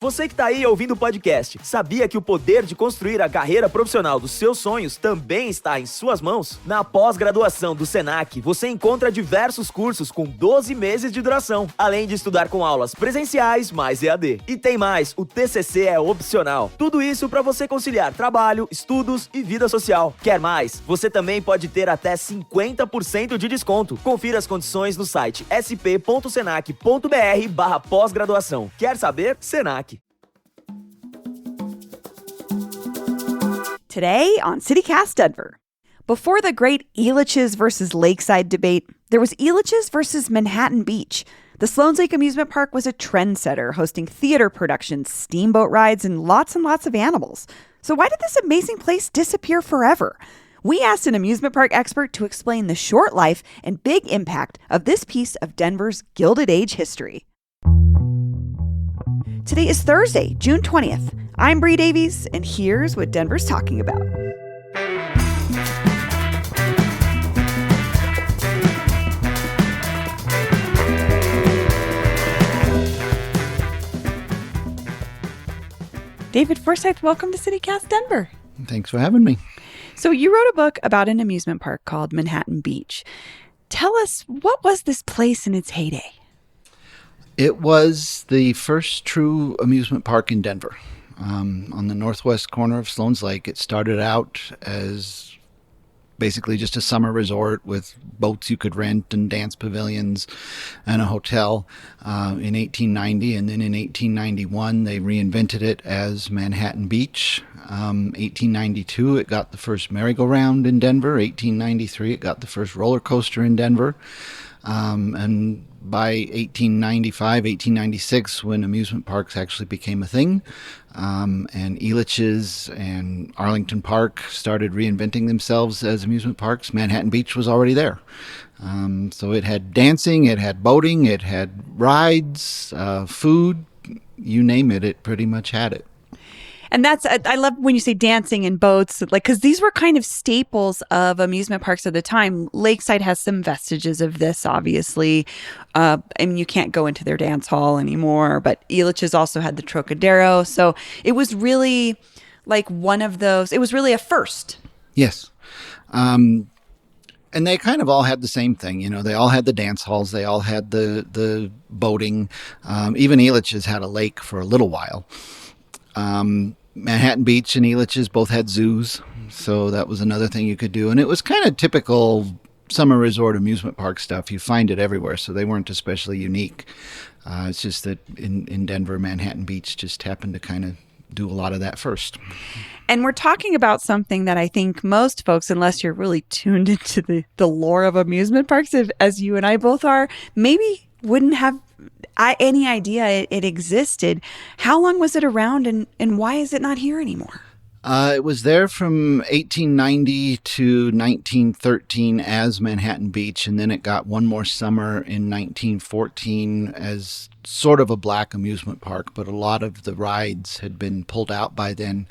Você que tá aí ouvindo o podcast, sabia que o poder de construir a carreira profissional dos seus sonhos também está em suas mãos? Na pós-graduação do Senac, você encontra diversos cursos com 12 meses de duração, além de estudar com aulas presenciais mais EAD. E tem mais, o TCC é opcional. Tudo isso para você conciliar trabalho, estudos e vida social. Quer mais? Você também pode ter até 50% de desconto. Confira as condições no site sp.senac.br/pós-graduação. Quer saber? Senac. Today on CityCast Denver. Before the great Elitch's versus Lakeside debate, there was Elitch's versus Manhattan Beach. The Sloan's Lake Amusement Park was a trendsetter, hosting theater productions, steamboat rides, and lots of animals. So why did this amazing place disappear forever? We asked an amusement park expert to explain the short life and big impact of this piece of Denver's Gilded Age history. Today is Thursday, June 20th. I'm Bree Davies, and here's what Denver's talking about. David Forsyth, welcome to CityCast Denver. Thanks for having me. So you wrote a book about an amusement park called Manhattan Beach. Tell us, what was this place in its heyday? It was the first true amusement park in Denver. On the northwest corner of Sloan's Lake. It started out as basically just a summer resort with boats you could rent and dance pavilions and a hotel in 1890. And then in 1891, they reinvented it as Manhattan Beach. 1892, it got the first merry-go-round in Denver. 1893, it got the first roller coaster in Denver. And by 1895, 1896, when amusement parks actually became a thing, and Elitch's and Arlington Park started reinventing themselves as amusement parks, Manhattan Beach was already there. So it had dancing, it had boating, it had rides, food, you name it, it pretty much had it. And I love when you say dancing and boats, like, because these were kind of staples of amusement parks at the time. Lakeside has some vestiges of this, obviously. I mean, you can't go into their dance hall anymore, but Elitch's also had the Trocadero. So it was really like one of those, it was really a first. Yes. And they kind of all had the same thing. You know, they all had the dance halls. They all had the boating. Even Elitch's had a lake for a little while. Manhattan Beach and Elitch's both had zoos, so that was another thing you could do. And it was kind of typical summer resort amusement park stuff. You find it everywhere, so they weren't especially unique. It's just that in Denver, Manhattan Beach just happened to kind of do a lot of that first. And we're talking about something that I think most folks, unless you're really tuned into the lore of amusement parks, as you and I both are, maybe wouldn't have any idea it existed. How long was it around, and why is it not here anymore? It was there from 1890 to 1913 as Manhattan Beach, and then it got one more summer in 1914 as sort of a black amusement park, but a lot of the rides had been pulled out by then.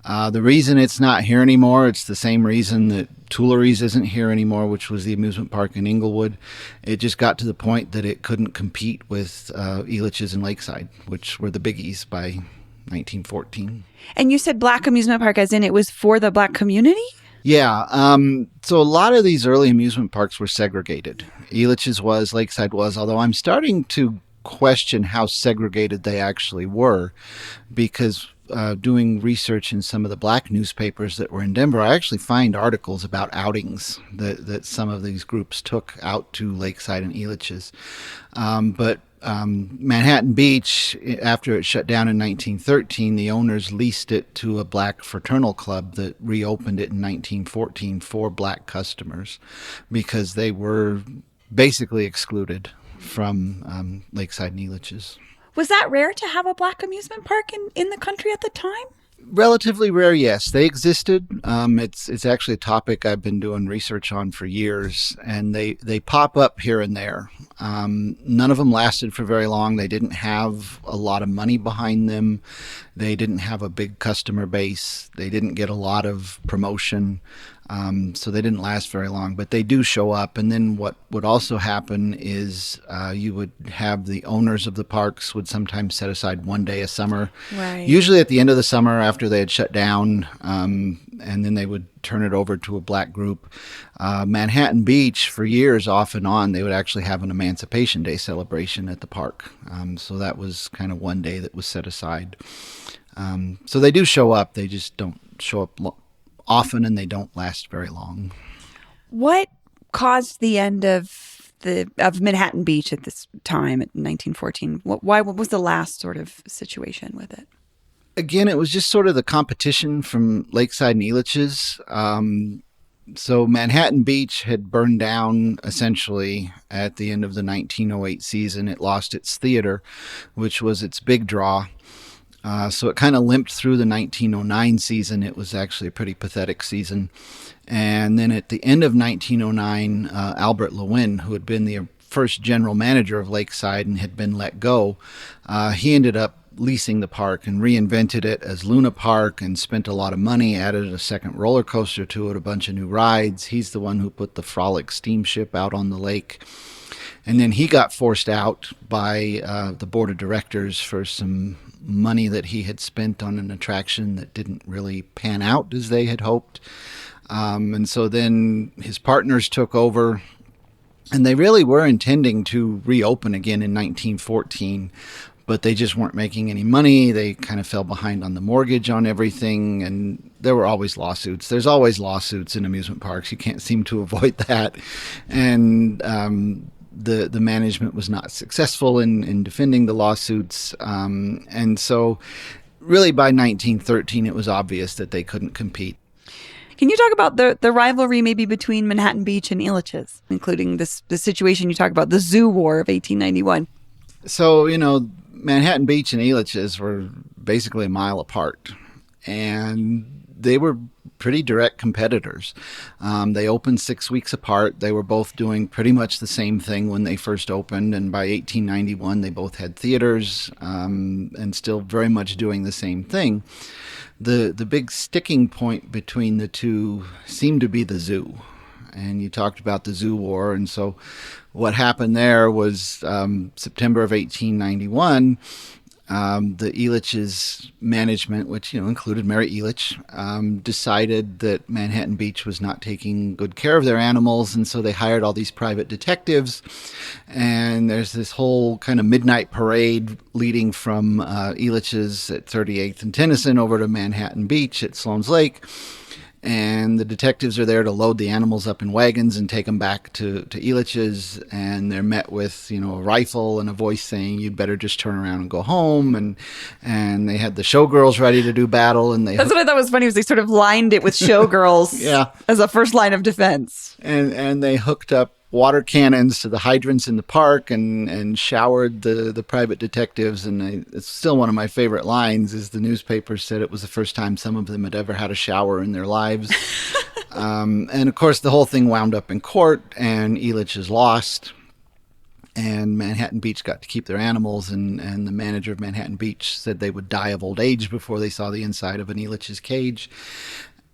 The reason it's not here anymore, it's the same reason that Tuileries isn't here anymore, which was the amusement park in Inglewood. It just got to the point that it couldn't compete with Elitch's and Lakeside, which were the biggies by 1914. And you said black amusement park as in it was for the black community? Yeah. So a lot of these early amusement parks were segregated. Elitch's was, Lakeside was, although I'm starting to question how segregated they actually were, because doing research in some of the black newspapers that were in Denver, I actually find articles about outings that some of these groups took out to Lakeside and Elitch's. But Manhattan Beach, after it shut down in 1913, the owners leased it to a black fraternal club that reopened it in 1914 for black customers because they were basically excluded from Lakeside and Elitch's. Was that rare to have a black amusement park in the country at the time? Relatively rare, yes. They existed. It's actually a topic I've been doing research on for years, and they pop up here and there. None of them lasted for very long. They didn't have a lot of money behind them. They didn't have a big customer base. They didn't get a lot of promotion. So they didn't last very long, but they do show up. And then what would also happen is you would have the owners of the parks would sometimes set aside one day a summer, usually at the end of the summer after they had shut down, and then they would turn it over to a black group. Manhattan Beach, for years off and on, they would actually have an Emancipation Day celebration at the park. So that was kind of one day that was set aside. So they do show up. They just don't show up often, and they don't last very long. What caused the end of Manhattan Beach at this time, at 1914? What was the last sort of situation with it? Again, it was just sort of the competition from Lakeside and Elitch's. So Manhattan Beach had burned down essentially at the end of the 1908 season. It lost its theater, which was its big draw. So it kind of limped through the 1909 season. It was actually a pretty pathetic season. And then at the end of 1909, Albert Lewin, who had been the first general manager of Lakeside and had been let go, he ended up leasing the park and reinvented it as Luna Park and spent a lot of money, added a second roller coaster to it, a bunch of new rides. He's the one who put the Frolic steamship out on the lake. And then he got forced out by the board of directors for some money that he had spent on an attraction that didn't really pan out as they had hoped. And so then his partners took over, and they really were intending to reopen again in 1914, but they just weren't making any money. They kind of fell behind on the mortgage on everything, and there were always lawsuits. There's always lawsuits in amusement parks. You can't seem to avoid that. And the management was not successful in defending the lawsuits. And so really by 1913, it was obvious that they couldn't compete. Can you talk about the rivalry maybe between Manhattan Beach and Elitch's, including the situation you talk about, the Zoo War of 1891? So, Manhattan Beach and Elitch's were basically a mile apart, and they were pretty direct competitors. They opened 6 weeks apart. They were both doing pretty much the same thing when they first opened, and by 1891 they both had theaters and still very much doing the same thing. The big sticking point between the two seemed to be the zoo. And you talked about the Zoo War, and so what happened there was September of 1891, the Elitch's management, which included Mary Elitch, decided that Manhattan Beach was not taking good care of their animals, and so they hired all these private detectives. And there's this whole kind of midnight parade leading from Elitch's at 38th and Tennyson over to Manhattan Beach at Sloan's Lake. And the detectives are there to load the animals up in wagons and take them back to Elitch's, and they're met with, a rifle and a voice saying, "You'd better just turn around and go home." And they had the showgirls ready to do battle. And that's what I thought was funny, was they sort of lined it with showgirls as a first line of defense. And they hooked up water cannons to the hydrants in the park and showered the private detectives. And it's still one of my favorite lines is the newspaper said it was the first time some of them had ever had a shower in their lives. And of course the whole thing wound up in court, and Elitch is lost, and Manhattan Beach got to keep their animals, and the manager of Manhattan Beach said they would die of old age before they saw the inside of an Elitch's cage.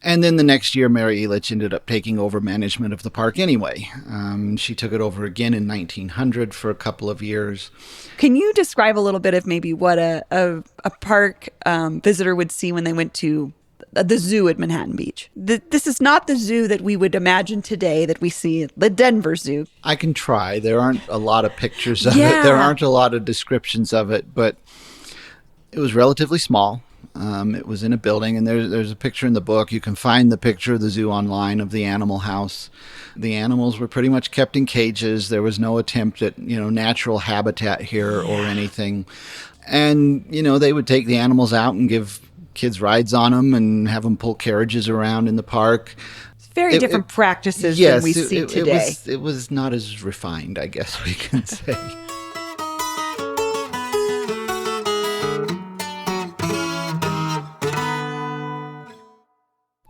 And then the next year, Mary Elitch ended up taking over management of the park anyway. She took it over again in 1900 for a couple of years. Can you describe a little bit of maybe what a park visitor would see when they went to the zoo at Manhattan Beach? This is not the zoo that we would imagine today that we see at the Denver Zoo. I can try. There aren't a lot of pictures of it. There aren't a lot of descriptions of it, but it was relatively small. It was in a building, and there's a picture in the book. You can find the picture of the zoo online of the animal house. The animals were pretty much kept in cages. There was no attempt at, natural habitat here or anything. And, they would take the animals out and give kids rides on them and have them pull carriages around in the park. Very different practices than we see today. It was not as refined, I guess we can say.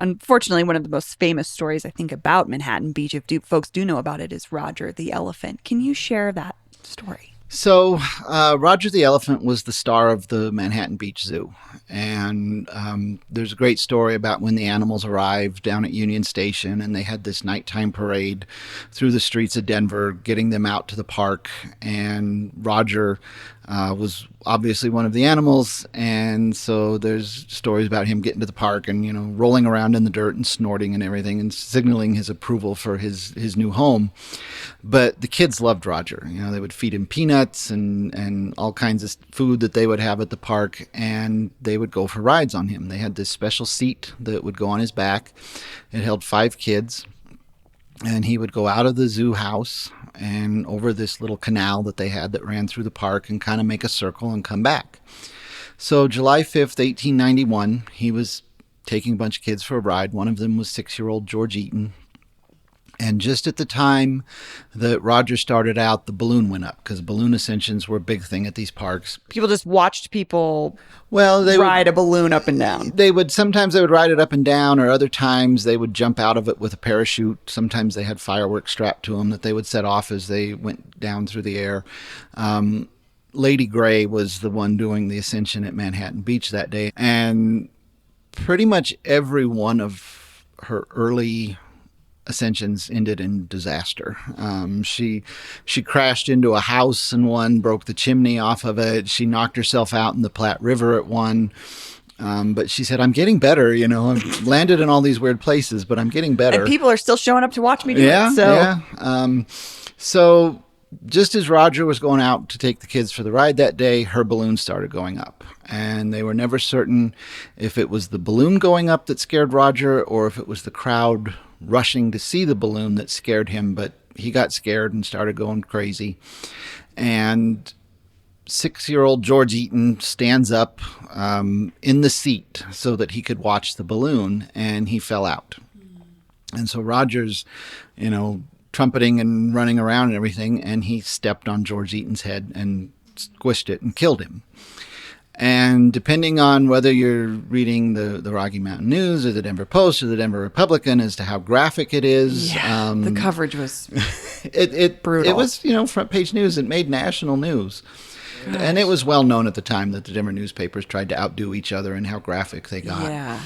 Unfortunately, one of the most famous stories, I think, about Manhattan Beach, if folks do know about it, is Roger the elephant. Can you share that story? So, Roger the elephant was the star of the Manhattan Beach Zoo. And there's a great story about when the animals arrived down at Union Station, and they had this nighttime parade through the streets of Denver, getting them out to the park. And Roger was obviously one of the animals. And so there's stories about him getting to the park and, rolling around in the dirt and snorting and everything and signaling his approval for his new home. But the kids loved Roger. They would feed him peanuts and all kinds of food that they would have at the park, and they would go for rides on him. They had this special seat that would go on his back. It held 5 kids, and he would go out of the zoo house and over this little canal that they had that ran through the park and kind of make a circle and come back. So July 5th, 1891, he was taking a bunch of kids for a ride. One of them was 6-year-old George Eaton. And just at the time that Roger started out, the balloon went up, because balloon ascensions were a big thing at these parks. People just watched people they ride a balloon up and down. Sometimes they would ride it up and down, or other times they would jump out of it with a parachute. Sometimes they had fireworks strapped to them that they would set off as they went down through the air. Lady Gray was the one doing the ascension at Manhattan Beach that day. And pretty much every one of her early ascensions ended in disaster. She crashed into a house in one, broke the chimney off of it. She knocked herself out in the Platte River at one. But she said, I'm getting better. I've landed in all these weird places, but I'm getting better. And people are still showing up to watch me do it. So. Yeah. So just as Roger was going out to take the kids for the ride that day, her balloon started going up. And they were never certain if it was the balloon going up that scared Roger or if it was the crowd rushing to see the balloon that scared him. But he got scared and started going crazy. And 6-year-old George Eaton stands up in the seat so that he could watch the balloon, and he fell out. And so Roger's, trumpeting and running around and everything, and he stepped on George Eaton's head and squished it and killed him. And depending on whether you're reading the Rocky Mountain News or the Denver Post or the Denver Republican as to how graphic it is. The coverage was brutal. It was, front page news. It made national news. Gosh. And it was well known at the time that the Denver newspapers tried to outdo each other in how graphic they got. Yeah.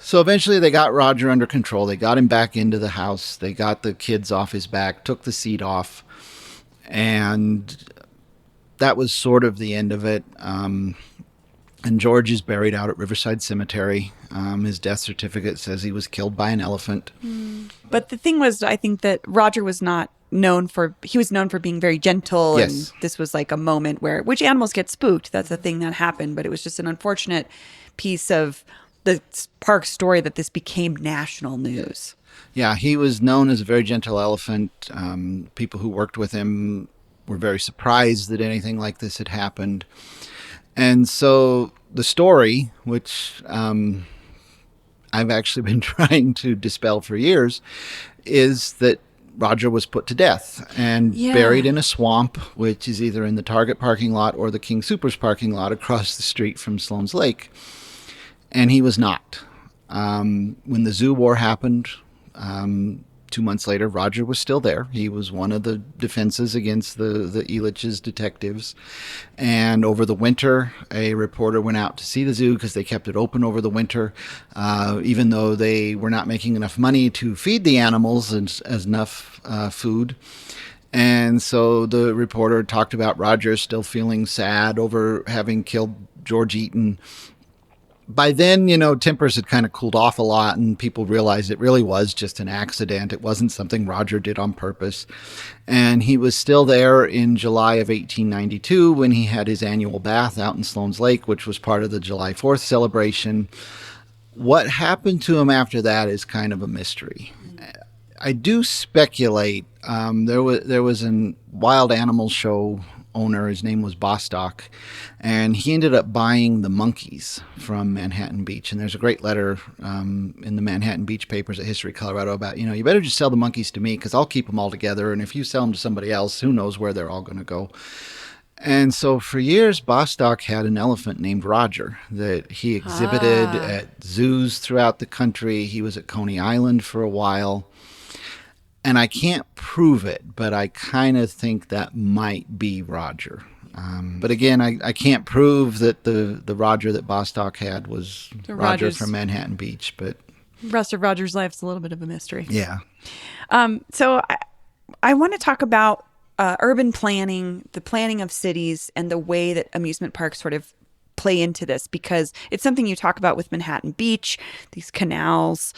So eventually they got Roger under control. They got him back into the house. They got the kids off his back, took the seat off. And that was sort of the end of it. And George is buried out at Riverside Cemetery. His death certificate says he was killed by an elephant. But the thing was, I think that Roger was not known for being very gentle. Yes. And this was like a moment which animals get spooked. That's the thing that happened. But it was just an unfortunate piece of the park story that this became national news. Yeah, he was known as a very gentle elephant. People who worked with him were very surprised that anything like this had happened. And so the story, which I've actually been trying to dispel for years, is that Roger was put to death and buried in a swamp, which is either in the Target parking lot or the King Soopers parking lot across the street from Sloan's Lake. And he was not. When the zoo war happened, 2 months later, Roger was still there. He was one of the defenses against the Elitch's detectives. And over the winter, a reporter went out to see the zoo because they kept it open over the winter, even though they were not making enough money to feed the animals as enough food. And so the reporter talked about Roger still feeling sad over having killed George Eaton. By then, tempers had kind of cooled off a lot, and people realized it really was just an accident. It wasn't something Roger did on purpose. And he was still there in July of 1892 when he had his annual bath out in Sloan's Lake, which was part of the July 4th celebration. What happened to him after that is kind of a mystery. I do speculate. There was a wild animal show owner. His name was Bostock, and he ended up buying the monkeys from Manhattan Beach. And there's a great letter in the Manhattan Beach papers at History Colorado about, you better just sell the monkeys to me because I'll keep them all together. And if you sell them to somebody else, who knows where they're all going to go. And so for years, Bostock had an elephant named Roger that he exhibited at zoos throughout the country. He was at Coney Island for a while. And I can't prove it, but I kind of think that might be Roger. But again, I can't prove that the Roger that Bostock had was So Roger from Manhattan Beach. But the rest of Roger's life's a little bit of a mystery. yeah. So I want to talk about urban planning, the planning of cities, and the way that amusement parks sort of play into this, because it's something you talk about with Manhattan Beach, these canals,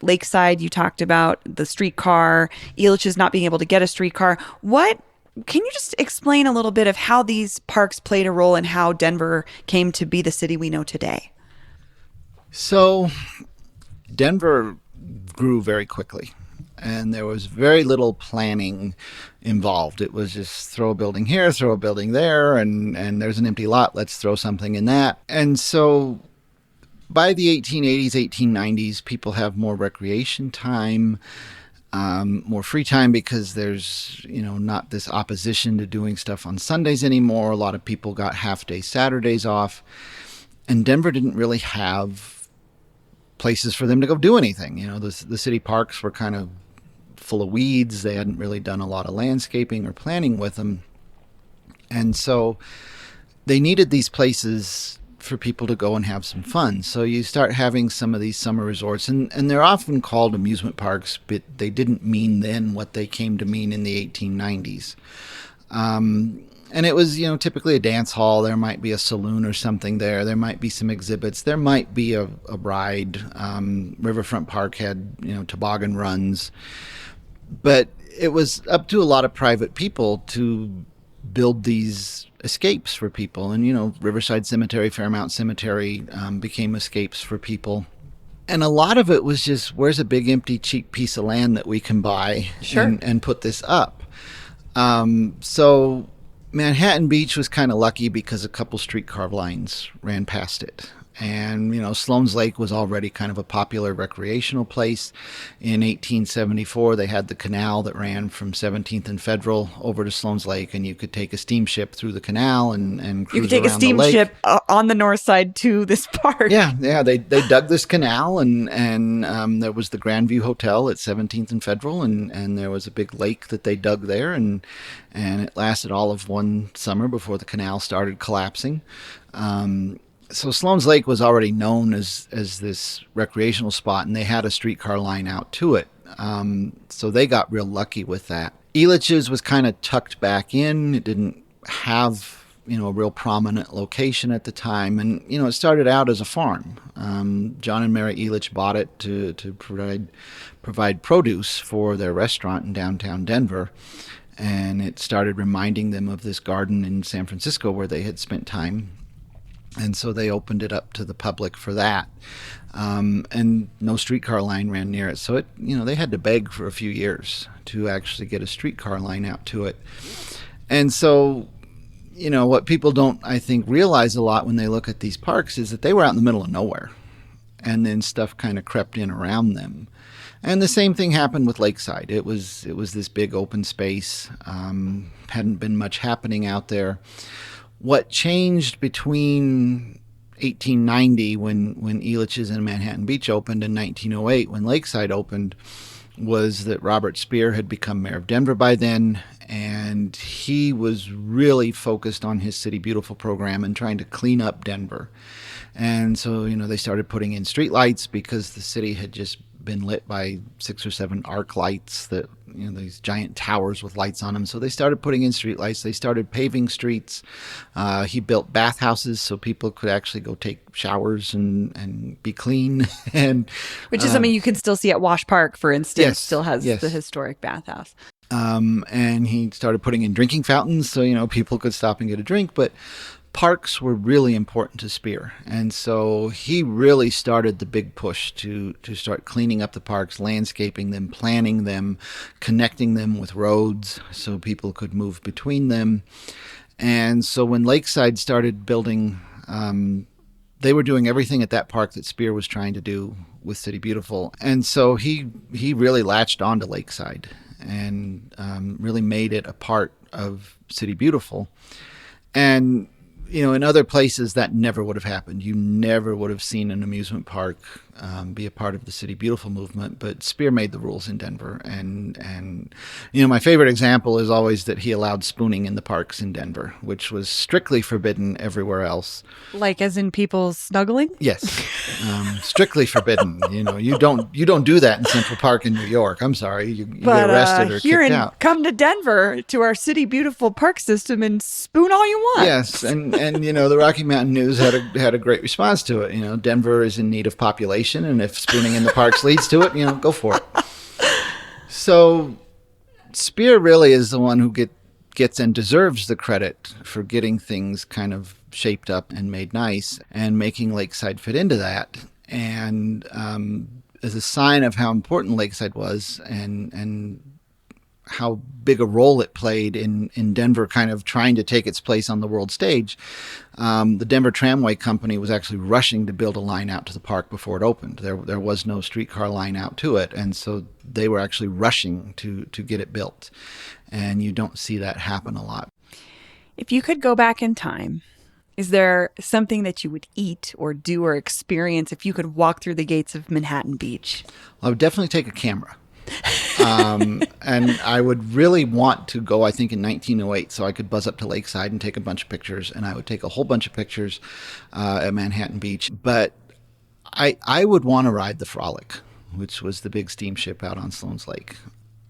Lakeside, you talked about the streetcar, Elitch's not being able to get a streetcar. Can you just explain a little bit of how these parks played a role in how Denver came to be the city we know today? So Denver grew very quickly, and there was very little planning involved. It was just throw a building here, throw a building there, and there's an empty lot, let's throw something in that. And so by the 1880s, 1890s, people have more recreation time, more free time, because there's, not this opposition to doing stuff on Sundays anymore. A lot of people got half-day Saturdays off, and Denver didn't really have places for them to go do anything. The city parks were kind of full of weeds. They hadn't really done a lot of landscaping or planning with them. And so they needed these places for people to go and have some fun. So you start having some of these summer resorts, and they're often called amusement parks, but they didn't mean then what they came to mean in the 1890s. And it was, typically a dance hall. There might be a saloon or something there. There might be some exhibits. There might be a ride. Riverfront Park had, toboggan runs. But it was up to a lot of private people to build these escapes for people. And, Riverside Cemetery, Fairmount Cemetery became escapes for people. And a lot of it was just, where's a big, empty, cheap piece of land that we can buy and put this up? So Manhattan Beach was kind of lucky because a couple streetcar lines ran past it. And, Sloan's Lake was already kind of a popular recreational place. In 1874, they had the canal that ran from 17th and Federal over to Sloan's Lake, and you could take a steamship through the canal and cruise around the lake. You could take a steamship on the north side to this park. Yeah, they dug this canal, and there was the Grandview Hotel at 17th and Federal, and there was a big lake that they dug there, and it lasted all of one summer before the canal started collapsing. So Sloan's Lake was already known as this recreational spot, and they had a streetcar line out to it. So they got real lucky with that. Elitch's was kind of tucked back in. It didn't have, a real prominent location at the time. And, it started out as a farm. John and Mary Elitch bought it to provide produce for their restaurant in downtown Denver. And it started reminding them of this garden in San Francisco where they had spent time. And so they opened it up to the public for that. And no streetcar line ran near it. So they had to beg for a few years to actually get a streetcar line out to it. And so, what people don't, I think, realize a lot when they look at these parks is that they were out in the middle of nowhere. And then stuff kind of crept in around them. And the same thing happened with Lakeside. It was this big open space. Hadn't been much happening out there. What changed between 1890 when Elitch's and Manhattan Beach opened and 1908 when Lakeside opened was that Robert Speer had become mayor of Denver by then, and he was really focused on his City Beautiful program and trying to clean up Denver. And so, they started putting in streetlights because the city had just been lit by 6 or 7 arc lights that, these giant towers with lights on them. So they started putting in streetlights. They started paving streets. He built bathhouses so people could actually go take showers and be clean. Which is something you can still see at Wash Park, for instance. Yes, still has the historic bathhouse. And he started putting in drinking fountains so, people could stop and get a drink. But parks were really important to Speer. And so he really started the big push to start cleaning up the parks, landscaping them, planning them, connecting them with roads so people could move between them. And so when Lakeside started building, they were doing everything at that park that Speer was trying to do with City Beautiful. And so he really latched on to Lakeside and really made it a part of City Beautiful. And in other places that never would have happened. You never would have seen an amusement park be a part of the City Beautiful movement, but Spear made the rules in Denver. And my favorite example is always that he allowed spooning in the parks in Denver, which was strictly forbidden everywhere else. Like as in people snuggling? Yes. Strictly forbidden. You don't do that in Central Park in New York. I'm sorry. You get arrested or kicked out. Come to Denver to our City Beautiful park system and spoon all you want. Yes, and the Rocky Mountain News had a great response to it. Denver is in need of population, and if spooning in the parks leads to it, go for it. So Spear really is the one who gets and deserves the credit for getting things kind of shaped up and made nice and making Lakeside fit into that. And as a sign of how important Lakeside was and how big a role it played in Denver kind of trying to take its place on the world stage, the Denver Tramway Company was actually rushing to build a line out to the park before it opened. There was no streetcar line out to it, and so they were actually rushing to get it built. And you don't see that happen a lot. If you could go back in time, is there something that you would eat or do or experience if you could walk through the gates of Manhattan Beach? Well, I would definitely take a camera. And I would really want to go, I think, in 1908, so I could buzz up to Lakeside and take a bunch of pictures, and I would take a whole bunch of pictures at Manhattan Beach. But I would want to ride the Frolic, which was the big steamship out on Sloan's Lake.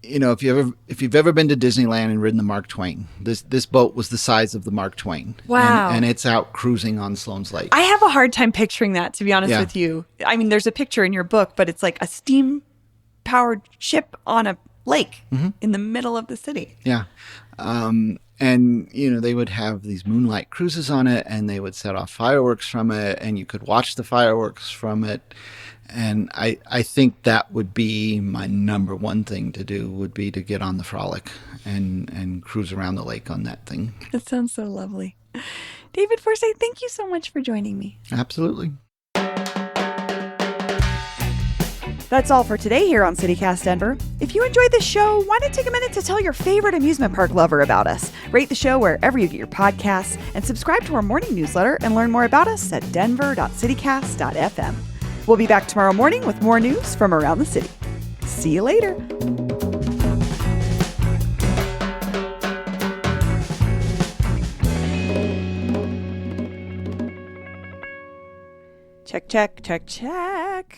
If you've ever been to Disneyland and ridden the Mark Twain, this boat was the size of the Mark Twain. Wow. And it's out cruising on Sloan's Lake. I have a hard time picturing that, to be honest with you. I mean, there's a picture in your book, but it's like a steam-powered ship on a lake in the middle of the city. Yeah. And, they would have these moonlight cruises on it, and they would set off fireworks from it, and you could watch the fireworks from it. And I think that would be my number one thing to do, would be to get on the Frolic and cruise around the lake on that thing. That sounds so lovely. David Forsyth, thank you so much for joining me. Absolutely. That's all for today here on CityCast Denver. If you enjoyed this show, why not take a minute to tell your favorite amusement park lover about us? Rate the show wherever you get your podcasts, and subscribe to our morning newsletter and learn more about us at denver.citycast.fm. We'll be back tomorrow morning with more news from around the city. See you later. Check, check, check, check.